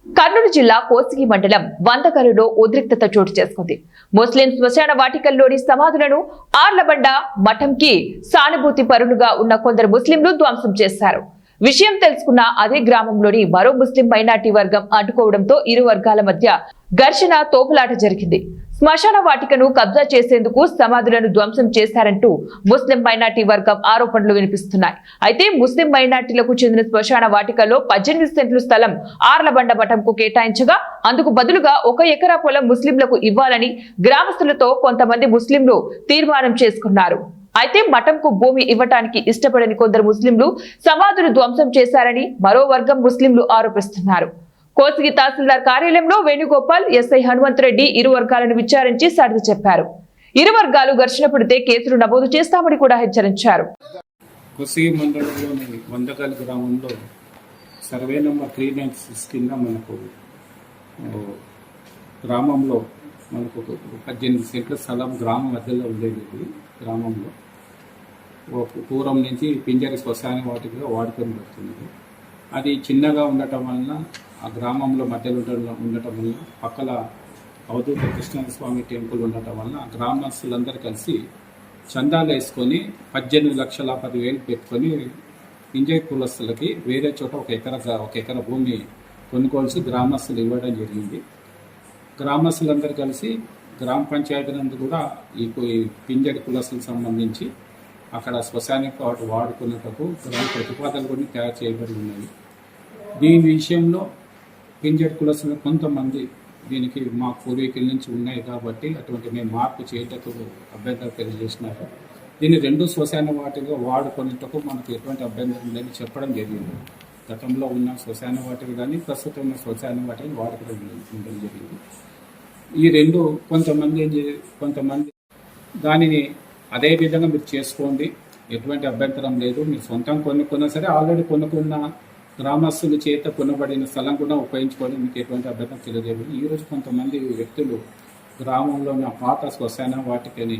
కర్నూలు జిల్లా కోసిగి మండలం వందకరులో ఉద్రిక్తత చోటు చేసుకుంది. ముస్లిం శ్మశాన వాటికల్లోని సమాధులను ఆర్లబండ మఠంకి సానుభూతి పరులుగా ఉన్న కొందరు ముస్లింలు ధ్వంసం చేశారు. విషయం తెలుసుకున్న అదే గ్రామంలోని మరో ముస్లిం మైనార్టీ వర్గం అడ్డుకోవడంతో ఇరు వర్గాల మధ్య ఘర్షణ తోపులాట జరిగింది. శ్మశాన వాటికను కబ్జా చేసేందుకు సమాధులను ధ్వంసం చేశారంటూ ముస్లిం మైనార్టీ వర్గం ఆరోపణలు వినిపిస్తున్నాయి. అయితే ముస్లిం మైనార్టీలకు చెందిన శ్మశాన వాటికలో 18 సెంట్లు స్థలం ఆర్లబండ మఠంకు కేటాయించగా అందుకు బదులుగా 1 ఎకరా పొలం ముస్లింలకు ఇవ్వాలని గ్రామస్తులతో కొంతమంది ముస్లింలు తీర్మానం చేసుకున్నారు. అయితే మఠంకు భూమి ఇవ్వటానికి ఇష్టపడని కొందరు ముస్లింలు సమాధులు ధ్వంసం చేశారని మరో వర్గం ముస్లింలు ఆరోపిస్తున్నారు. కోసిగి తహసీల్దార్ కార్యాలయంలో వేణుగోపాల్, ఎస్ఐ హనుమంతరెడ్డి ఇరు వర్గాలను విచారించి సర్ది చెప్పారు. ఇరు వర్గాలు ఘర్షణ పడితే కేసులు నమోదు చేస్తామని కూడా హెచ్చరించారు. కోసిగి మండలంలోని వందకల్ గ్రామంలో సర్వే నంబర్ 396 కింద మనకు గ్రామంలో మనకు 18 సెంట్ల స్థలం గ్రామం మధ్యలో ఉండేది. గ్రామంలో పూర్వం నుంచి పింజరి శ్మశాన వాటిగా వాడుకొని వస్తున్నది. అది చిన్నగా ఉండటం వలన ఆ గ్రామంలో మధ్యలో ఉండటం వలన పక్కల అవధూత కృష్ణస్వామి టెంపుల్ ఉండటం వలన గ్రామస్తులందరూ కలిసి చందాలు వేసుకొని 18,10,000 పెట్టుకొని పింజరి కులస్తులకి వేరే చోట ఒక ఎకరా భూమి కొనుక్కోవాల్సి గ్రామస్తులు ఇవ్వడం జరిగింది. గ్రామస్తులందరూ కలిసి గ్రామ పంచాయతీ నందు కూడా ఈ పింజరి కులస్తులకు సంబంధించి అక్కడ శ్మశానిక వాడుకున్నటకు ప్రతిపాదనలు కూడా తయారు చేయబడి ఉన్నాయి. దీని విషయంలో పింజరి కులస్తులు కొంతమంది దీనికి మా పూర్వీకుల నుంచి ఉన్నాయి కాబట్టి అటువంటి మేము మార్పు చేయటకు అభ్యంతరం తెలియజేసినారు. దీన్ని 2 శ్మశాన వాటిగా వాడుకునేటకు మనకు ఎటువంటి అభ్యంతరం లేని చెప్పడం జరిగింది. గతంలో ఉన్న శ్మశాన వాటికి కానీ ప్రస్తుతం ఉన్న శ్మశాన వాటిని వాడుకోవడం జరిగింది. ఈ 2 కొంతమంది దానిని అదే విధంగా మీరు చేసుకోండి, ఎటువంటి అభ్యంతరం లేదు, మీరు సొంతం కొనుక్కున్నా సరే ఆల్రెడీ కొనుక్కున్న గ్రామస్తుల చేత కొనబడిన స్థలం కూడా ఉపయోగించుకోవడం మీకు ఎటువంటి అభ్యంతరం తెలియజేయదు. ఈరోజు కొంతమంది వ్యక్తులు గ్రామంలో ఉన్న పాత శ్మశాన వాటికని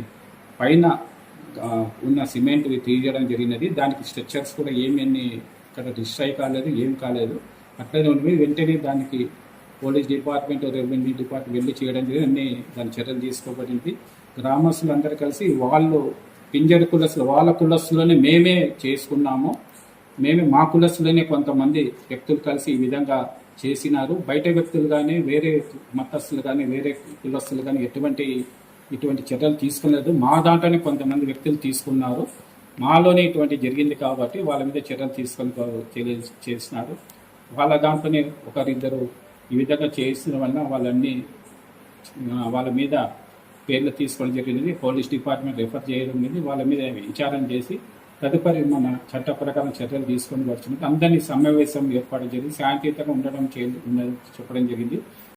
పైన ఉన్న సిమెంట్ తీయడం జరిగినది. దానికి స్ట్రక్చర్స్ కూడా ఏమీ ఇక్కడ డిస్ట్రాయ్ కాలేదు, ఏం కాలేదు, అట్లనే ఉన్నవి. వెంటనే దానికి పోలీస్ డిపార్ట్మెంట్, రెవెన్యూ డిపార్ట్మెంట్ వెళ్ళి చేయడం జరిగింది. దాని చర్యలు తీసుకోబడింది. గ్రామస్తులందరూ కలిసి వాళ్ళు పింజరి కులస్తులు వాళ్ళ కులస్తులోనే మేమే చేసుకున్నాము, మా కులస్తులోనే కొంతమంది వ్యక్తులు కలిసి ఈ విధంగా చేసినారు. బయట వ్యక్తులు కానీ వేరే మతస్థులు కానీ వేరే కులస్తులు కానీ ఇటువంటి చర్యలు తీసుకోలేదు. మా దాంట్లోనే కొంతమంది వ్యక్తులు తీసుకున్నారు. మాలోనే ఇటువంటి జరిగింది కాబట్టి వాళ్ళ మీద చర్యలు తీసుకొని చేసినారు. వాళ్ళ దాంట్లోనే ఒకరిద్దరు ఈ విధంగా చేసిన వలన వాళ్ళ మీద పేర్లు తీసుకోవడం జరిగింది. పోలీస్ డిపార్ట్మెంట్ రెఫర్ చేయడం జరిగింది. వాళ్ళ మీద విచారణ చేసి తదుపరి మన చట్ట ప్రకారం చర్యలు తీసుకొని వచ్చినట్టు అందరినీ సమావేశం ఏర్పాటు చేసి శాంతియుతంగా ఉండడం చెప్పడం జరిగింది.